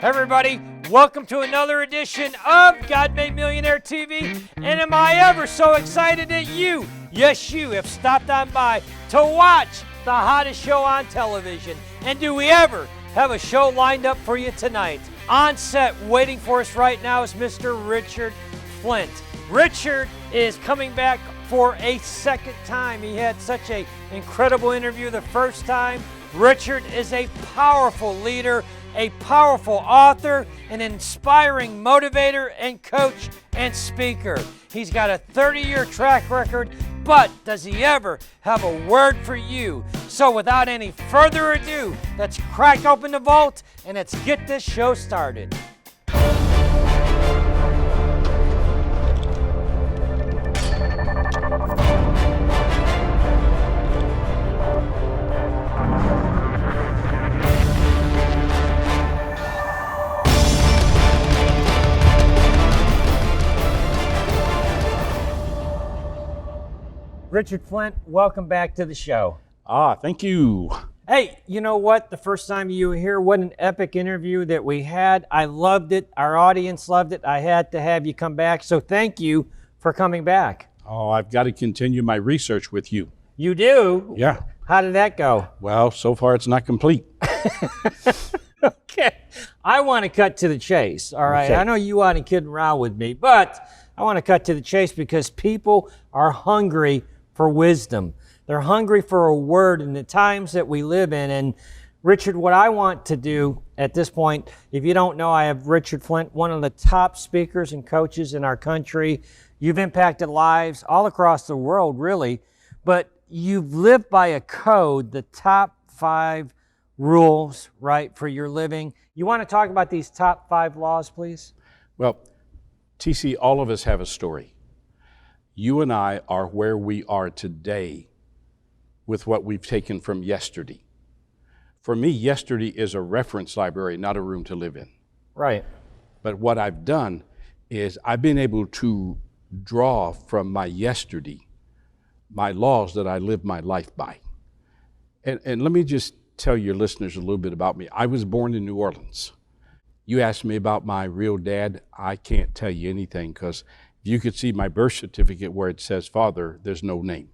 Everybody, welcome to another edition of God Made Millionaire TV. And am I ever so excited that you, yes you, have stopped on by to watch the hottest show on television. And do we ever have a show lined up for you tonight? On set, waiting for us right now is Mr. Richard Flint. Richard is coming back for a second time. He had such an incredible interview the first time. Richard is a powerful leader, a powerful author, an inspiring motivator and coach and speaker. He's got a 30-year track record, but does he ever have a word for you? So without any further ado, let's crack open the vault and let's get this show started. Richard Flint, welcome back to the show. Thank you. Hey, you know what? The first time you were here, what an epic interview that we had. I loved it. Our audience loved it. I had to have you come back. So thank you for coming back. I've got to continue my research with you. You do? Yeah. How did that go? Well, so far it's not complete. Okay. I want to cut to the chase, all right? Okay. I know you want to kid around with me, but I want to cut to the chase because people are hungry for wisdom. They're hungry for a word in the times that we live in. And Richard, what I want to do at this point, if you don't know, I have Richard Flint, one of the top speakers and coaches in our country. You've impacted lives all across the world, really, but you've lived by a code, the top 5 rules, right, for your living. You want to talk about these top 5 laws, please? Well, TC, all of us have a story. You and I are where we are today with what we've taken from yesterday. For me, yesterday is a reference library, not a room to live in. Right. But what I've done is I've been able to draw from my yesterday my laws that I live my life by. And let me just tell your listeners a little bit about me. I was born in New Orleans. You asked me about my real dad. I can't tell you anything because if you could see my birth certificate where it says father, there's no name.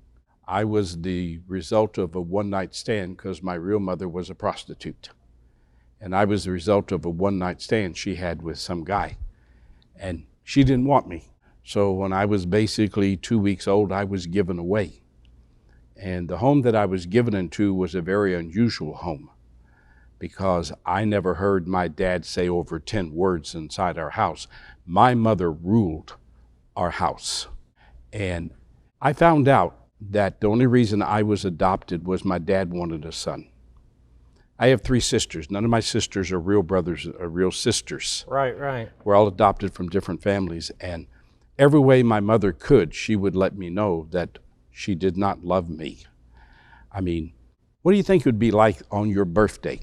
I was the result of a one-night stand because my real mother was a prostitute. And I was the result of a one-night stand she had with some guy. And she didn't want me. So when I was basically 2 weeks old, I was given away. And the home that I was given into was a very unusual home because I never heard my dad say over 10 words inside our house. My mother ruled our house. And I found out that the only reason I was adopted was my dad wanted a son. I have 3 sisters. None of my sisters are real brothers or real sisters. Right. We're all adopted from different families. And every way my mother could, she would let me know that she did not love me. I mean, what do you think it would be like on your birthday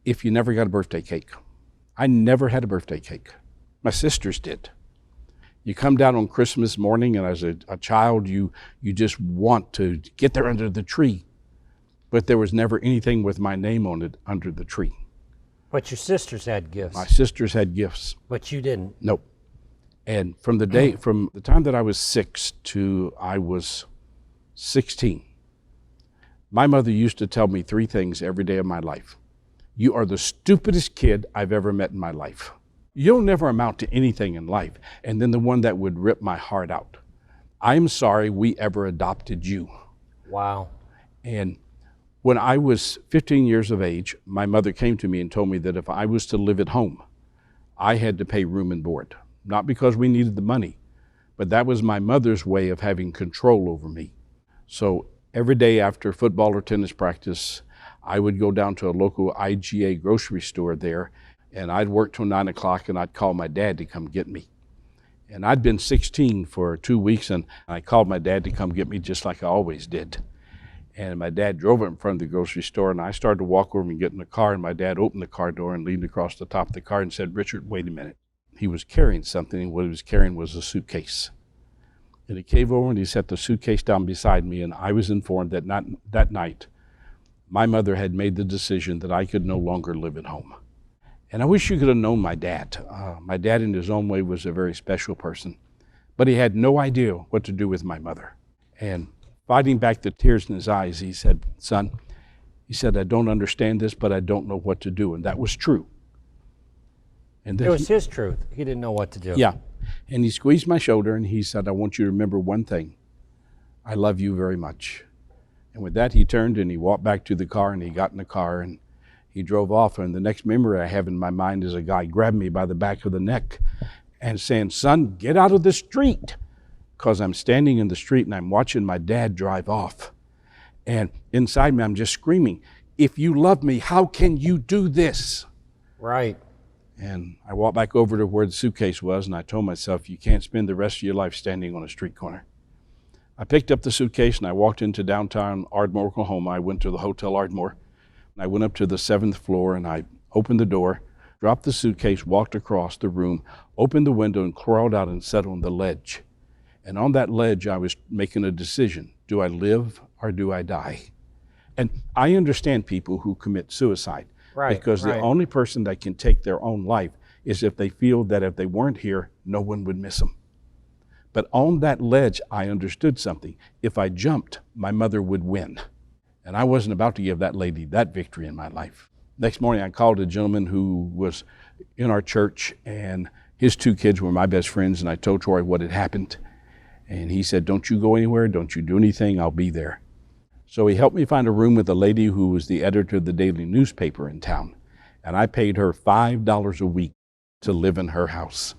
if you never got a birthday cake? I never had a birthday cake. My sisters did. You come down on Christmas morning, and as a child, you just want to get there under the tree. But there was never anything with my name on it under the tree. But your sisters had gifts. My sisters had gifts. But you didn't. Nope. And from the time that I was 6 to I was 16, my mother used to tell me 3 things every day of my life. You are the stupidest kid I've ever met in my life. You'll never amount to anything in life. And then the one that would rip my heart out. I'm sorry we ever adopted you. Wow. And when I was 15 years of age, my mother came to me and told me that if I was to live at home, I had to pay room and board. Not because we needed the money, but that was my mother's way of having control over me. So every day after football or tennis practice, I would go down to a local IGA grocery store there, and I'd work till 9 o'clock, and I'd call my dad to come get me. And I'd been 16 for 2 weeks, and I called my dad to come get me just like I always did. And my dad drove up in front of the grocery store, and I started to walk over and get in the car, and my dad opened the car door and leaned across the top of the car and said, "Richard, wait a minute." He was carrying something, and what he was carrying was a suitcase. And he came over and he set the suitcase down beside me, and I was informed that that night, my mother had made the decision that I could no longer live at home. And I wish you could have known my dad. My dad, in his own way, was a very special person, but he had no idea what to do with my mother. And fighting back the tears in his eyes, he said, "Son," he said, "I don't understand this, but I don't know what to do." And that was true. And It was his truth. He didn't know what to do. Yeah. And he squeezed my shoulder and he said, "I want you to remember one thing. I love you very much." And with that, he turned and he walked back to the car and he got in the car and he drove off. And the next memory I have in my mind is a guy grabbed me by the back of the neck and saying, "Son, get out of the street." Because I'm standing in the street and I'm watching my dad drive off. And inside me, I'm just screaming, "If you love me, how can you do this?" Right. And I walked back over to where the suitcase was and I told myself, you can't spend the rest of your life standing on a street corner. I picked up the suitcase and I walked into downtown Ardmore, Oklahoma. I went to the Hotel Ardmore. I went up to the 7th floor and I opened the door, dropped the suitcase, walked across the room, opened the window and crawled out and sat on the ledge. And on that ledge, I was making a decision. Do I live or do I die? And I understand people who commit suicide. Right, because right. The only person that can take their own life is if they feel that if they weren't here, no one would miss them. But on that ledge, I understood something. If I jumped, my mother would win. And I wasn't about to give that lady that victory in my life. Next morning, I called a gentleman who was in our church, and his 2 kids were my best friends, and I told Troy what had happened. And he said, "Don't you go anywhere, don't you do anything, I'll be there." So he helped me find a room with a lady who was the editor of the daily newspaper in town. And I paid her $5 a week to live in her house.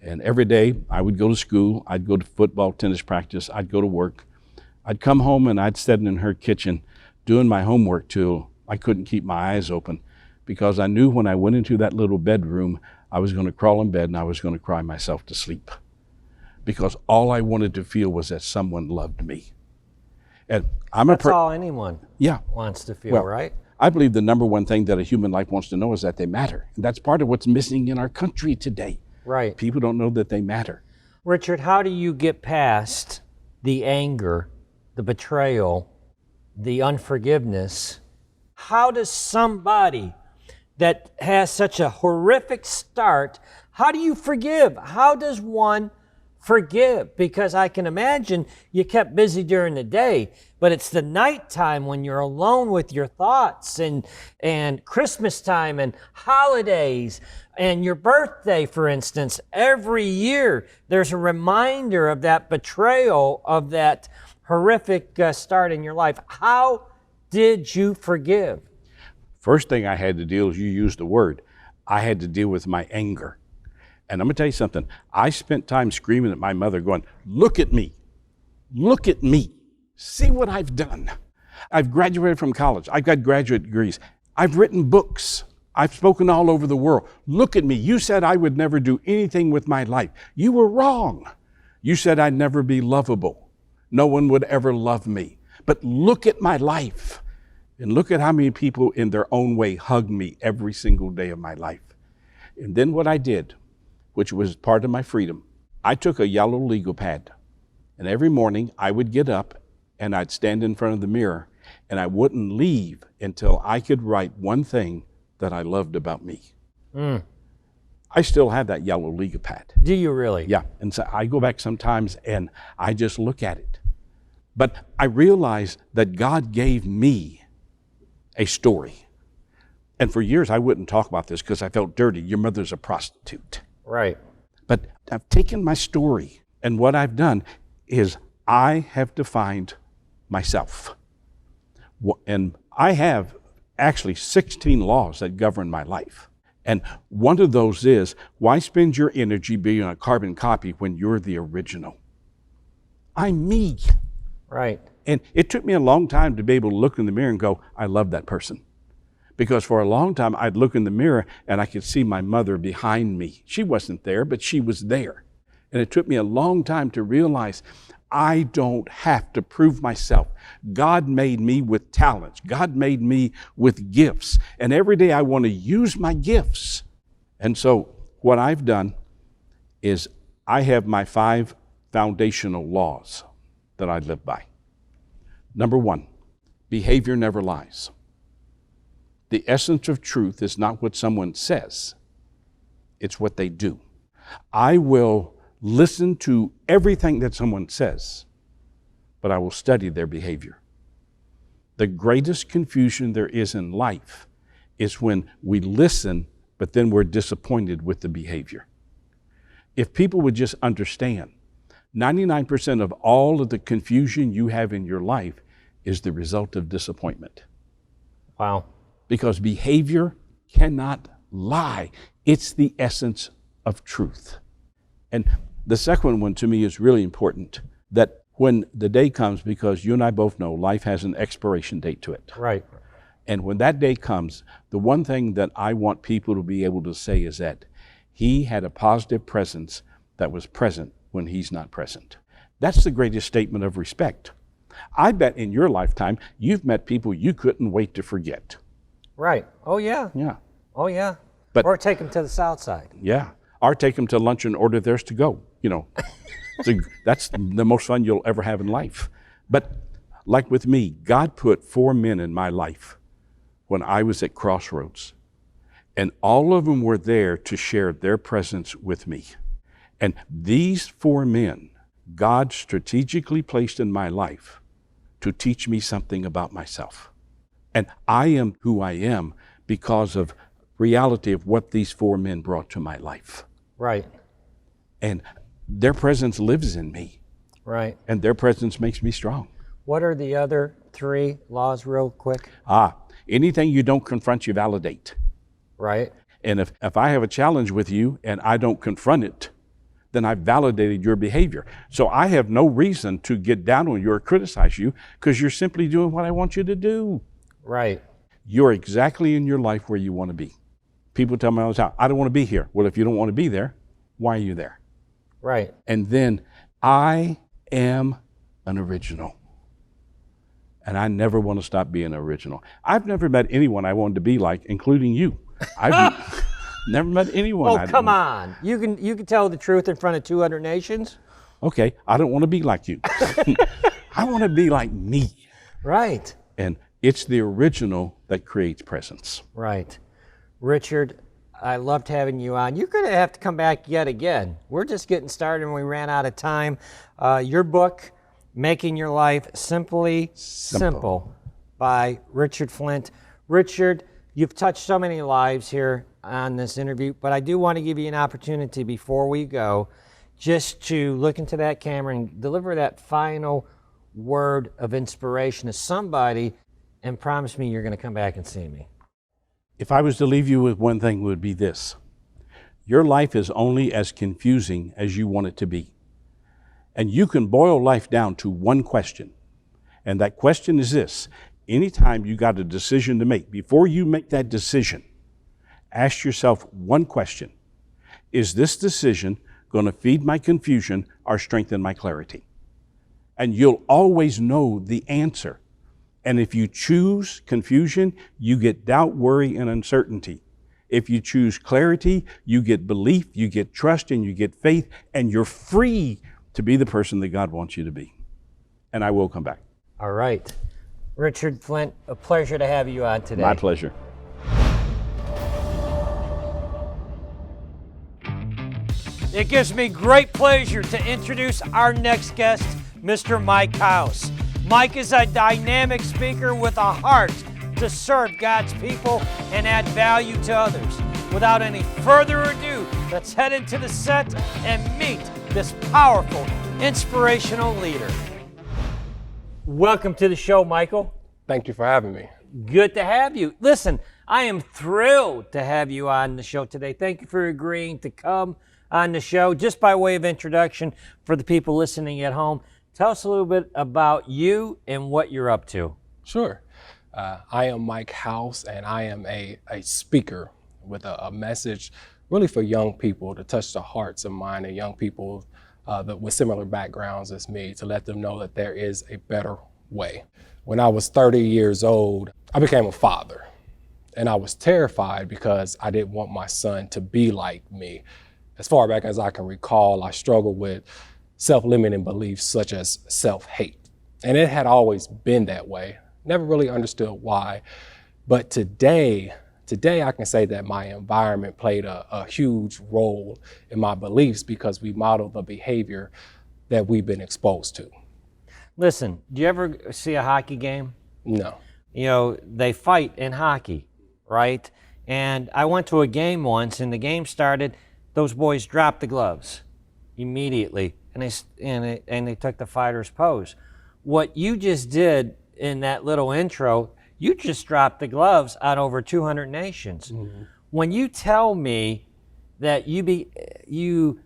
And every day I would go to school, I'd go to football, tennis practice, I'd go to work. I'd come home and I'd sit in her kitchen doing my homework till I couldn't keep my eyes open, because I knew when I went into that little bedroom, I was going to crawl in bed and I was going to cry myself to sleep. Because all I wanted to feel was that someone loved me. And That's all anyone yeah. wants to feel, right? I believe the number one thing that a human life wants to know is that they matter. And that's part of what's missing in our country today. Right. People don't know that they matter. Richard, how do you get past the anger, the betrayal, the unforgiveness? How does somebody that has such a horrific start, how do you forgive? How does one forgive? Because I can imagine you kept busy during the day, but it's the nighttime when you're alone with your thoughts, and Christmas time and holidays and your birthday, for instance. Every year there's a reminder of that betrayal, of that horrific start in your life. How did you forgive? First thing I had to deal, as you used the word, I had to deal with my anger. And I'm going to tell you something. I spent time screaming at my mother going, "Look at me. Look at me. See what I've done. I've graduated from college. I've got graduate degrees. I've written books. I've spoken all over the world. Look at me. You said I would never do anything with my life. You were wrong. You said I'd never be lovable. No one would ever love me. But look at my life. And look at how many people in their own way hug me every single day of my life." And then what I did, which was part of my freedom, I took a yellow legal pad. And every morning I would get up and I'd stand in front of the mirror and I wouldn't leave until I could write one thing that I loved about me. I still have that yellow legal pad. Do you really? Yeah, and so I go back sometimes and I just look at it. But I realize that God gave me a story. And for years I wouldn't talk about this because I felt dirty. Your mother's a prostitute. Right. But I've taken my story, and what I've done is I have defined myself. And I have actually 16 laws that govern my life. And one of those is, why spend your energy being a carbon copy when you're the original? I'm me. Right. And it took me a long time to be able to look in the mirror and go, I love that person. Because for a long time, I'd look in the mirror and I could see my mother behind me. She wasn't there, but she was there. And it took me a long time to realize I don't have to prove myself. God made me with talents. God made me with gifts. And every day I want to use my gifts. And so what I've done is I have my 5 foundational laws that I live by. Number 1, Behavior never lies. The essence of truth is not what someone says, it's what they do. I will listen to everything that someone says, but I will study their behavior. The greatest confusion there is in life is when we listen, but then we're disappointed with the behavior. If people would just understand, 99% of all of the confusion you have in your life is the result of disappointment. Wow. Because behavior cannot lie. It's the essence of truth. And the second one to me is really important, that when the day comes, because you and I both know life has an expiration date to it. Right. And when that day comes, the one thing that I want people to be able to say is that he had a positive presence that was present when he's not present. That's the greatest statement of respect. I bet in your lifetime, you've met people you couldn't wait to forget. Right. Oh, yeah. Yeah. Oh, yeah. But, or take them to the South Side. Yeah. Or take them to lunch and order theirs to go, you know. So that's the most fun you'll ever have in life. But like with me, God put 4 men in my life when I was at crossroads. And all of them were there to share their presence with me. And these 4 men, God strategically placed in my life to teach me something about myself. And I am who I am because of reality of what these 4 men brought to my life. Right. And their presence lives in me. Right. And their presence makes me strong. What are the other 3 laws real quick? Anything you don't confront, you validate. Right. And if I have a challenge with you and I don't confront it, then I've validated your behavior. So I have no reason to get down on you or criticize you because you're simply doing what I want you to do. Right. You're exactly in your life where you want to be. People tell me all the time, I don't want to be here. Well, if you don't want to be there, why are you there? Right. And then I am an original. And I never want to stop being original. I've never met anyone I wanted to be like, including you. I've never met anyone. Oh, come on. You can tell the truth in front of 200 nations? Okay, I don't want to be like you. I want to be like me. Right. And it's the original that creates presence. Right. Richard, I loved having you on. You're going to have to come back yet again. We're just getting started and we ran out of time. Your book, Making Your Life Simply Simple by Richard Flint. Richard, you've touched so many lives here on this interview, but I do want to give you an opportunity before we go just to look into that camera and deliver that final word of inspiration to somebody and promise me you're going to come back and see me. If I was to leave you with one thing, it would be this. Your life is only as confusing as you want it to be. And you can boil life down to one question. And that question is this. Anytime you got a decision to make, before you make that decision, ask yourself one question. Is this decision going to feed my confusion or strengthen my clarity? And you'll always know the answer. And if you choose confusion, you get doubt, worry, and uncertainty. If you choose clarity, you get belief, you get trust, and you get faith, and you're free to be the person that God wants you to be. And I will come back. All right. Richard Flint, a pleasure to have you on today. My pleasure. It gives me great pleasure to introduce our next guest, Mr. Mike House. Mike is a dynamic speaker with a heart to serve God's people and add value to others. Without any further ado, let's head into the set and meet this powerful, inspirational leader. Welcome to the show, Michael. Thank you for having me. Good to have you. Listen, I am thrilled to have you on the show today. Thank you for agreeing to come on the show. Just by way of introduction for the people listening at home, tell us a little bit about you and what you're up to. Sure. I am Mike House, and I am a speaker with a message really for young people to touch the hearts and mind of young people with similar backgrounds as me, to let them know that there is a better way. When I was 30 years old, I became a father, and I was terrified because I didn't want my son to be like me. As far back as I can recall, I struggled with self-limiting beliefs such as self-hate. And it had always been that way Never really understood why. But today I can say that my environment played a huge role in my beliefs because we modeled the behavior that we've been exposed to. Listen, do you ever see a hockey game? No. You know, they fight in hockey, right? And I went to a game once, and the game started, those boys dropped the gloves immediately, and they took the fighter's pose. What you just did in that little intro, you just dropped the gloves on over 200 nations. Mm-hmm. When you tell me that you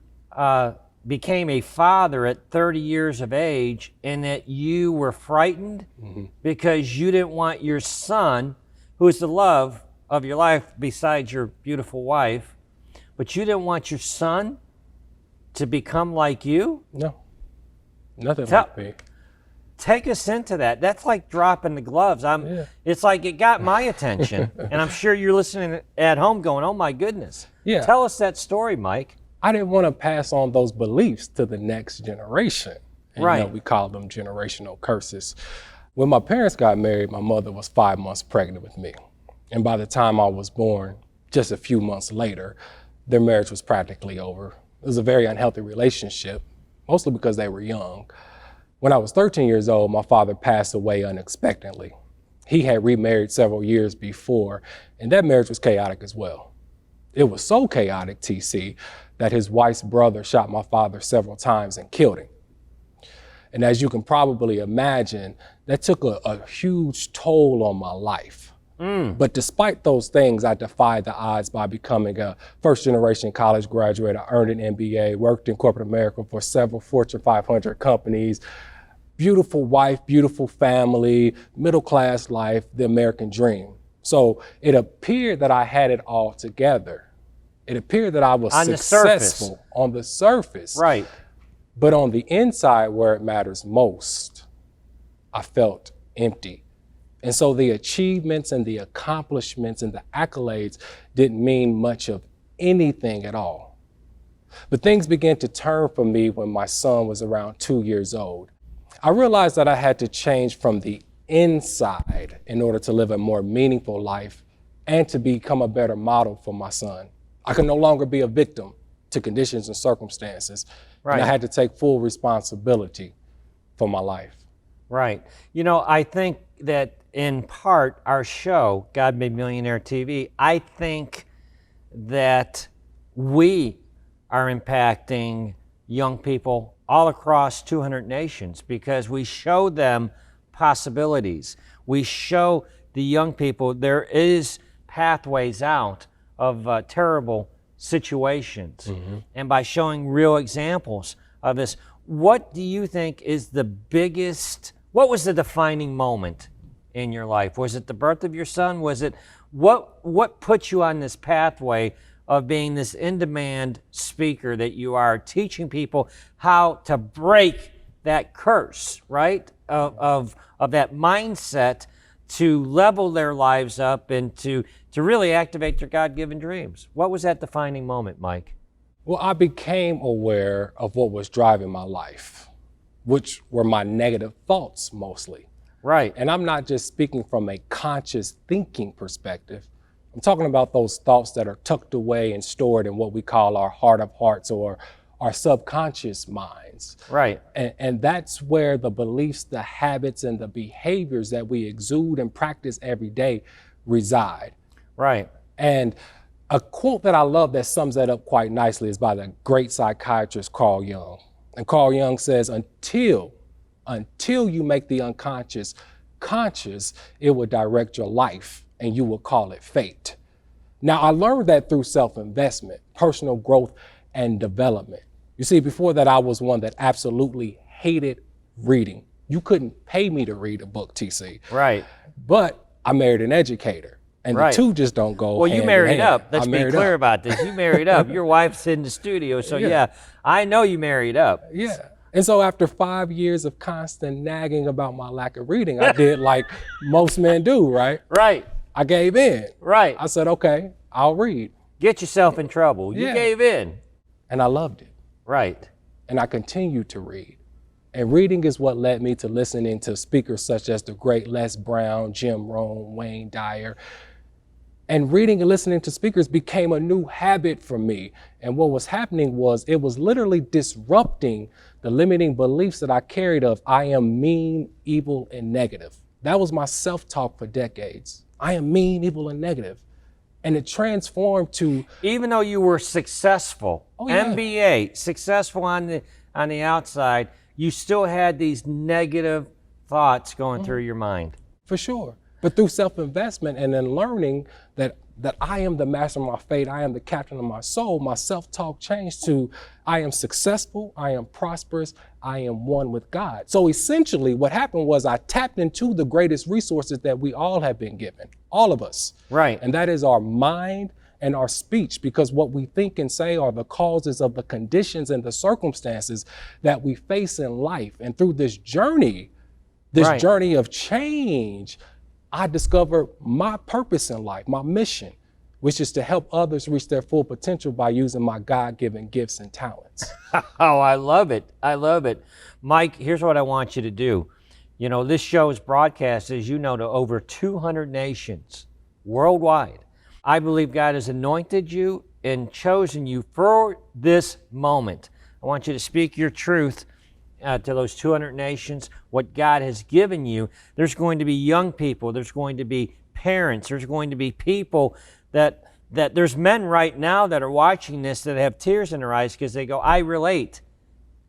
became a father at 30 years of age and that you were frightened mm-hmm. because you didn't want your son, who is the love of your life besides your beautiful wife, but you didn't want your son to become like you? No, nothing like me. Take us into that. That's like dropping the gloves. It's like it got my attention, and I'm sure you're listening at home going, oh my goodness. Yeah. Tell us that story, Mike. I didn't want to pass on those beliefs to the next generation. And, right. You know, we call them generational curses. When my parents got married, my mother was 5 months pregnant with me. And by the time I was born, just a few months later, their marriage was practically over. It was a very unhealthy relationship, mostly because they were young. When I was 13 years old, my father passed away unexpectedly. He had remarried several years before, and that marriage was chaotic as well. It was so chaotic, TC, that his wife's brother shot my father several times and killed him. And as you can probably imagine, that took a huge toll on my life. But despite those things, I defied the odds by becoming a first-generation college graduate. I earned an MBA, worked in corporate America for several Fortune 500 companies, beautiful wife, beautiful family, middle-class life, the American dream. So it appeared that I had it all together. It appeared that I was successful on the surface. Right. But on the inside, where it matters most, I felt empty. And so the achievements and the accomplishments and the accolades didn't mean much of anything at all. But things began to turn for me when my son was around 2 years old. I realized that I had to change from the inside in order to live a more meaningful life and to become a better model for my son. I could no longer be a victim to conditions and circumstances. Right. And I had to take full responsibility for my life. Right. You know, I think that in part, our show, God Made Millionaire TV, I think that we are impacting young people all across 200 nations because we show them possibilities. We show the young people there is pathways out of terrible situations. Mm-hmm. And by showing real examples of this, what do you think is the biggest, what was the defining moment in your life? Was it the birth of your son? Was it, what put you on this pathway of being this in-demand speaker that you are, teaching people how to break that curse, right? Of that mindset to level their lives up and to really activate their God-given dreams. What was that defining moment, Mike? Well, I became aware of what was driving my life, which were my negative thoughts mostly. Right. And I'm not just speaking from a conscious thinking perspective. I'm talking about those thoughts that are tucked away and stored in what we call our heart of hearts or our subconscious minds. Right. And that's where the beliefs, the habits, and the behaviors that we exude and practice every day reside. Right. And a quote that I love that sums that up quite nicely is by the great psychiatrist Carl Jung. And Carl Jung says, until you make the unconscious conscious, it will direct your life and you will call it fate. Now, I learned that through self-investment, personal growth, and development. You see, before that, I was one that absolutely hated reading. You couldn't pay me to read a book, TC. Right. But I married an educator. And right. The two just don't go well, hand you married in hand. up. Let's be clear about this. You married up. Your wife's in the studio. So yeah, I know you married up. Yeah. And so after 5 years of constant nagging about my lack of reading, I did like most men do, right? Right. I gave in. Right. I said, okay, I'll read. Get yourself in trouble. You gave in. And I loved it. Right. And I continued to read. And reading is what led me to listening to speakers such as the great Les Brown, Jim Rohn, Wayne Dyer. And reading and listening to speakers became a new habit for me. And what was happening was it was literally disrupting the limiting beliefs that I carried of I am mean, evil, and negative. That was my self-talk for decades. I am mean, evil, and negative. And it transformed to... Even though you were successful, MBA, successful on the outside, you still had these negative thoughts going through your mind. For sure. But through self-investment and then learning that I am the master of my fate, I am the captain of my soul, my self-talk changed to I am successful, I am prosperous, I am one with God. So essentially what happened was I tapped into the greatest resources that we all have been given, all of us. Right. And that is our mind and our speech, because what we think and say are the causes of the conditions and the circumstances that we face in life. And through this journey of change, I discovered my purpose in life, my mission, which is to help others reach their full potential by using my God-given gifts and talents. Oh, I love it. I love it. Mike, here's what I want you to do. You know, this show is broadcast, as you know, to over 200 nations worldwide. I believe God has anointed you and chosen you for this moment. I want you to speak your truth to those 200 nations, what God has given you. There's going to be young people, there's going to be parents, there's going to be people that there's men right now that are watching this that have tears in their eyes because they go, I relate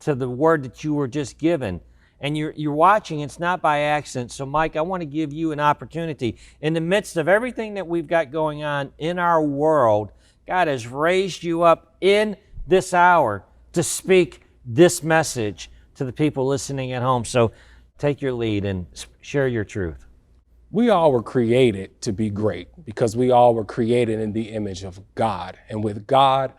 to the word that you were just given. And you're watching, it's not by accident. So Mike, I want to give you an opportunity. In the midst of everything that we've got going on in our world, God has raised you up in this hour to speak this message to the people listening at home. So take your lead and share your truth. We all were created to be great because we all were created in the image of God. And with God,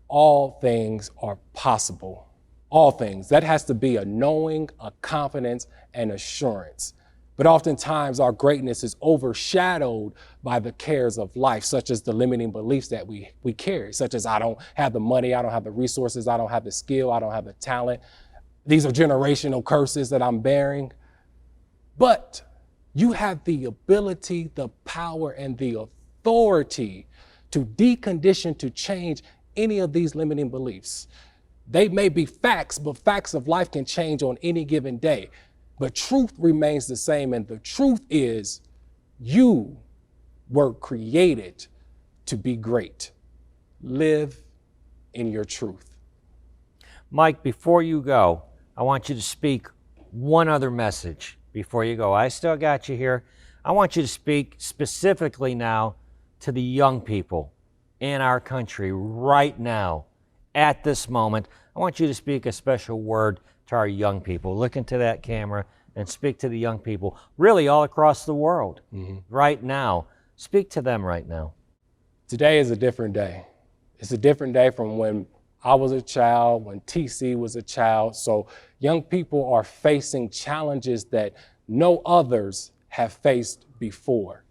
all things are possible. All things. That has to be a knowing, a confidence, and assurance. But oftentimes our greatness is overshadowed by the cares of life, such as the limiting beliefs that we carry, such as I don't have the money, I don't have the resources, I don't have the skill, I don't have the talent. These are generational curses that I'm bearing. But you have the ability, the power, and the authority to decondition, to change any of these limiting beliefs. They may be facts, but facts of life can change on any given day. But truth remains the same, and the truth is you were created to be great. Live in your truth. Mike, before you go, I want you to speak one other message before you go. I still got you here. I want you to speak specifically now to the young people in our country right now, at this moment. I want you to speak a special word to our young people. Look into that camera and speak to the young people, really all across the world right now. Speak to them right now. Today is a different day. It's a different day from when I was a child, when TC was a child. So young people are facing challenges that no others have faced before.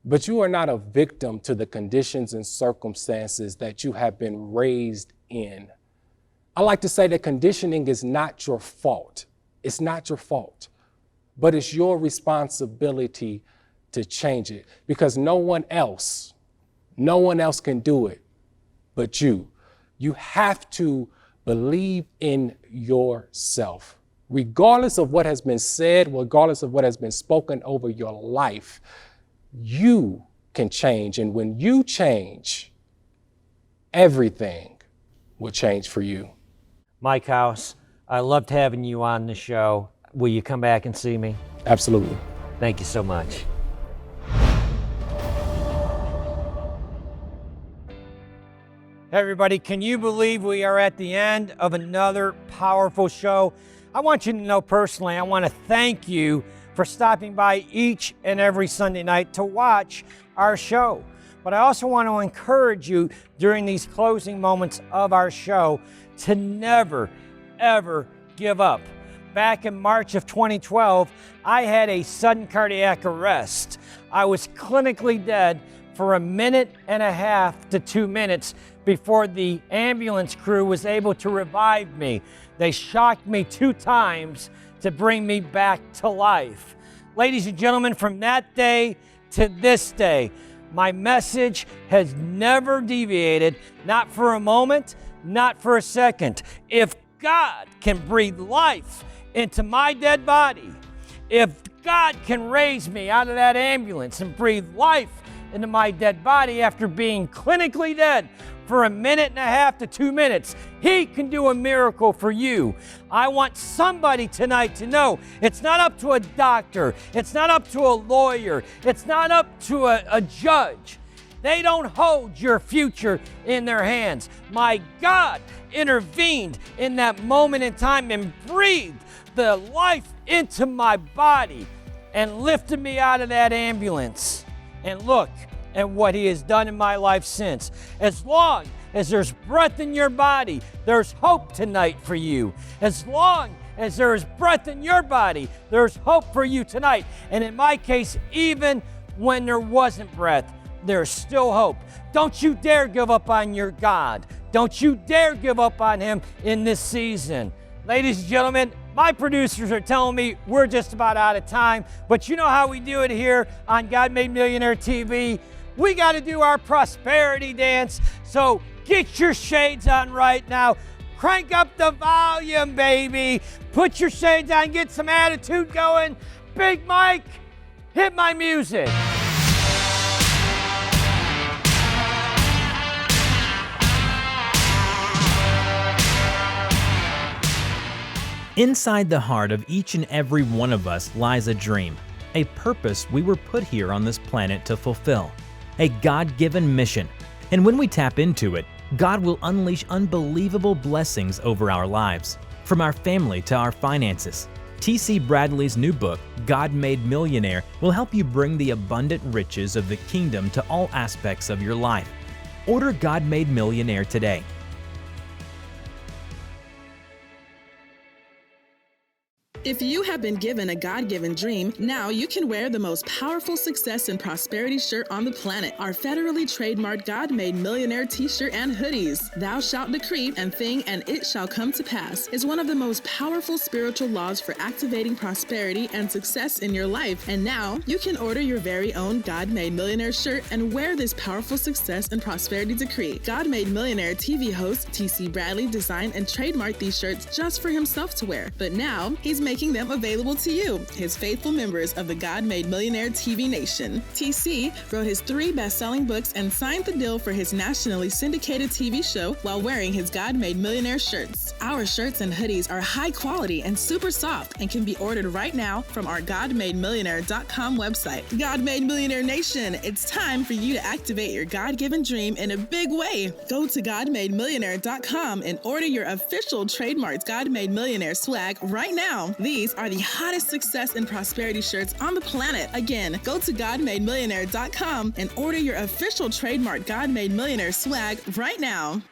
But you are not a victim to the conditions and circumstances that you have been raised in. I like to say that conditioning is not your fault. It's not your fault, but it's your responsibility to change it, because no one else can do it but you. You have to believe in yourself. Regardless of what has been said, regardless of what has been spoken over your life, you can change. And when you change, everything will change for you. Mike House, I loved having you on the show. Will you come back and see me? Absolutely. Thank you so much. Hey everybody, can you believe we are at the end of another powerful show? I want you to know personally, I want to thank you for stopping by each and every Sunday night to watch our show. But I also want to encourage you during these closing moments of our show to never, ever give up. Back in March of 2012, I had a sudden cardiac arrest. I was clinically dead for 1.5 minutes to 2 minutes before the ambulance crew was able to revive me. They shocked me 2 times to bring me back to life. Ladies and gentlemen, from that day to this day, my message has never deviated, not for a moment, not for a second. If God can breathe life into my dead body, if God can raise me out of that ambulance and breathe life into my dead body after being clinically dead for 1.5 minutes to 2 minutes, He can do a miracle for you. I want somebody tonight to know it's not up to a doctor, it's not up to a lawyer, it's not up to a judge. They don't hold your future in their hands. My God intervened in that moment in time and breathed the life into my body and lifted me out of that ambulance. And look at what He has done in my life since. As long as there's breath in your body, there's hope tonight for you. As long as there is breath in your body, there's hope for you tonight. And in my case, even when there wasn't breath, there's still hope. Don't you dare give up on your God. Don't you dare give up on Him in this season. Ladies and gentlemen, my producers are telling me we're just about out of time, but you know how we do it here on God Made Millionaire TV. We got to do our prosperity dance. So get your shades on right now. Crank up the volume, baby. Put your shades on, get some attitude going. Big Mike, hit my music. Inside the heart of each and every one of us lies a dream, a purpose we were put here on this planet to fulfill, a God-given mission. And when we tap into it, God will unleash unbelievable blessings over our lives, from our family to our finances. T.C. Bradley's new book, God Made Millionaire, will help you bring the abundant riches of the kingdom to all aspects of your life. Order God Made Millionaire today. If you have been given a God-given dream, now you can wear the most powerful success and prosperity shirt on the planet. Our federally trademarked God-Made Millionaire t-shirt and hoodies. Thou shalt decree and thing and it shall come to pass is one of the most powerful spiritual laws for activating prosperity and success in your life. And now you can order your very own God-Made Millionaire shirt and wear this powerful success and prosperity decree. God Made Millionaire TV host T.C. Bradley designed and trademarked these shirts just for himself to wear. But now he's making them available to you, his faithful members of the God Made Millionaire TV Nation. TC wrote his 3 best-selling books and signed the deal for his nationally syndicated TV show while wearing his God Made Millionaire shirts. Our shirts and hoodies are high quality and super soft and can be ordered right now from our GodMadeMillionaire.com website. God Made Millionaire Nation, it's time for you to activate your God-given dream in a big way. Go to GodMadeMillionaire.com and order your official trademarked God Made Millionaire swag right now. These are the hottest success and prosperity shirts on the planet. Again, go to GodMadeMillionaire.com and order your official trademark God Made Millionaire swag right now.